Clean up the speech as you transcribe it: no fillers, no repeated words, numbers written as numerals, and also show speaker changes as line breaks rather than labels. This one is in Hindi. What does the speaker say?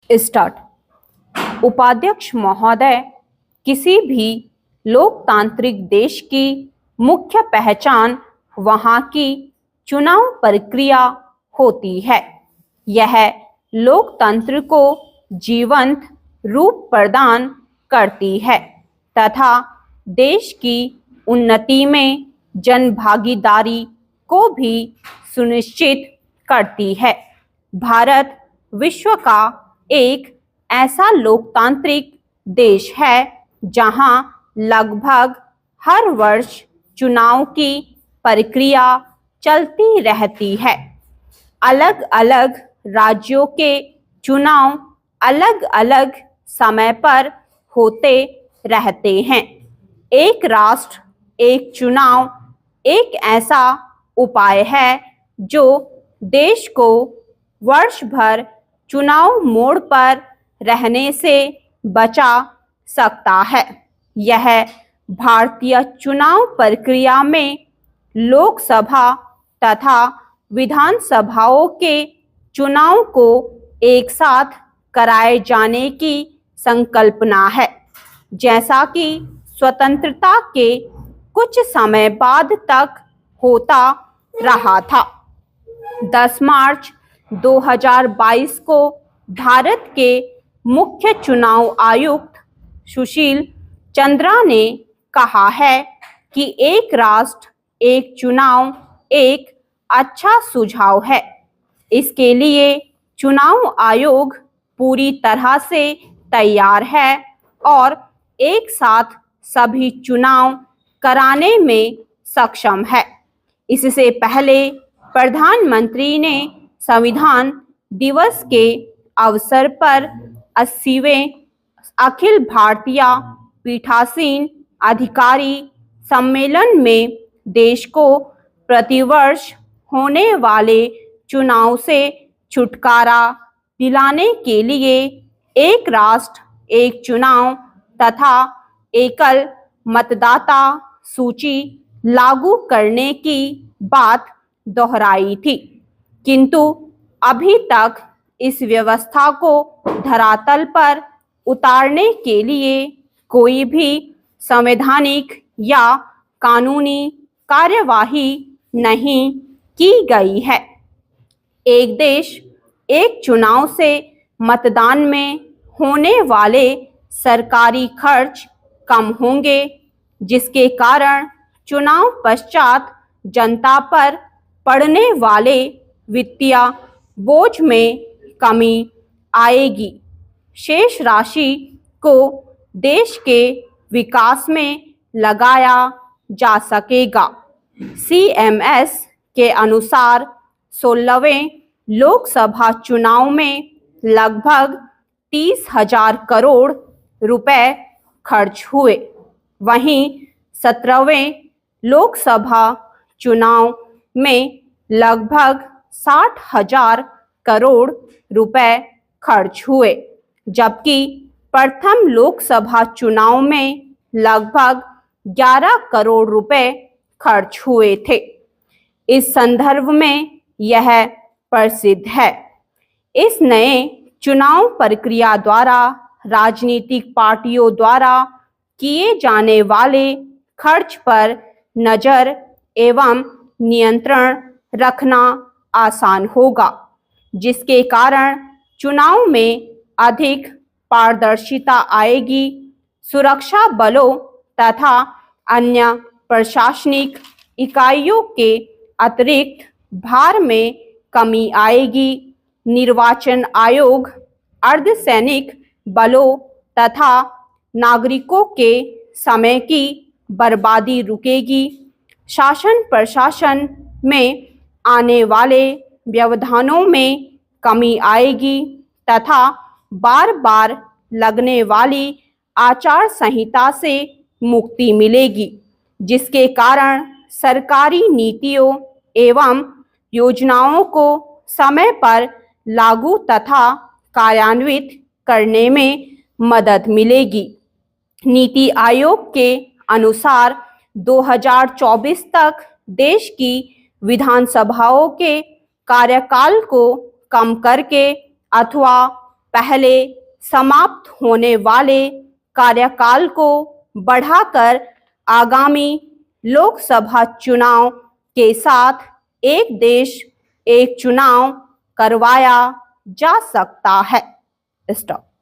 स्टार्ट। उपाध्यक्ष महोदय, किसी भी लोकतांत्रिक देश की मुख्य पहचान वहां की चुनाव प्रक्रिया होती है। यह लोकतंत्र को जीवंत रूप प्रदान करती है तथा देश की उन्नति में जनभागीदारी को भी सुनिश्चित करती है। भारत विश्व का एक ऐसा लोकतांत्रिक देश है जहां लगभग हर वर्ष चुनाव की प्रक्रिया चलती रहती है। अलग अलग राज्यों के चुनाव अलग अलग समय पर होते रहते हैं। एक राष्ट्र एक चुनाव एक ऐसा उपाय है जो देश को वर्ष भर चुनाव मोड़ पर रहने से बचा सकता है। यह भारतीय चुनाव प्रक्रिया में लोकसभा तथा विधानसभाओं के चुनाव को एक साथ कराए जाने की संकल्पना है। जैसा कि स्वतंत्रता के कुछ समय बाद तक होता रहा था। 10 मार्च 2022 को भारत के मुख्य चुनाव आयुक्त सुशील चंद्रा ने कहा है कि एक राष्ट्र एक चुनाव एक अच्छा सुझाव है। इसके लिए चुनाव आयोग पूरी तरह से तैयार है और एक साथ सभी चुनाव कराने में सक्षम है। इससे पहले प्रधानमंत्री ने संविधान दिवस के अवसर पर 80वें अखिल भारतीय पीठासीन अधिकारी सम्मेलन में देश को प्रतिवर्ष होने वाले चुनाव से छुटकारा दिलाने के लिए एक राष्ट्र एक चुनाव तथा एकल मतदाता सूची लागू करने की बात दोहराई थी, किंतु अभी तक इस व्यवस्था को धरातल पर उतारने के लिए कोई भी संवैधानिक या कानूनी कार्यवाही नहीं की गई है। एक देश एक चुनाव से मतदान में होने वाले सरकारी खर्च कम होंगे, जिसके कारण चुनाव पश्चात जनता पर पड़ने वाले वित्तीय बोझ में कमी आएगी। शेष राशि को देश के विकास में लगाया जा सकेगा। CMS के अनुसार 16वें लोकसभा चुनाव में लगभग 30,000 करोड़ रुपए खर्च हुए। वहीं 17वें लोकसभा चुनाव में लगभग 60,000 करोड़ रुपए खर्च हुए, जबकि प्रथम लोकसभा चुनाव में लगभग 11 करोड़ रुपए खर्च हुए थे। इस संदर्भ में यह प्रसिद्ध है। इस नए चुनाव प्रक्रिया द्वारा राजनीतिक पार्टियों द्वारा किए जाने वाले खर्च पर नजर एवं नियंत्रण रखना आसान होगा, जिसके कारण चुनाव में अधिक पारदर्शिता आएगी। सुरक्षा बलों तथा अन्य प्रशासनिक इकाइयों के अतिरिक्त भार में कमी आएगी। निर्वाचन आयोग अर्धसैनिक बलों तथा नागरिकों के समय की बर्बादी रुकेगी। शासन प्रशासन में आने वाले व्यवधानों में कमी आएगी तथा बार बार लगने वाली आचार संहिता से मुक्ति मिलेगी, जिसके कारण सरकारी नीतियों एवं योजनाओं को समय पर लागू तथा कार्यान्वित करने में मदद मिलेगी। नीति आयोग के अनुसार 2024 तक देश की विधानसभाओं के कार्यकाल को कम करके अथवा पहले समाप्त होने वाले कार्यकाल को बढ़ाकर आगामी लोकसभा चुनाव के साथ एक देश एक चुनाव करवाया जा सकता है। स्टॉप।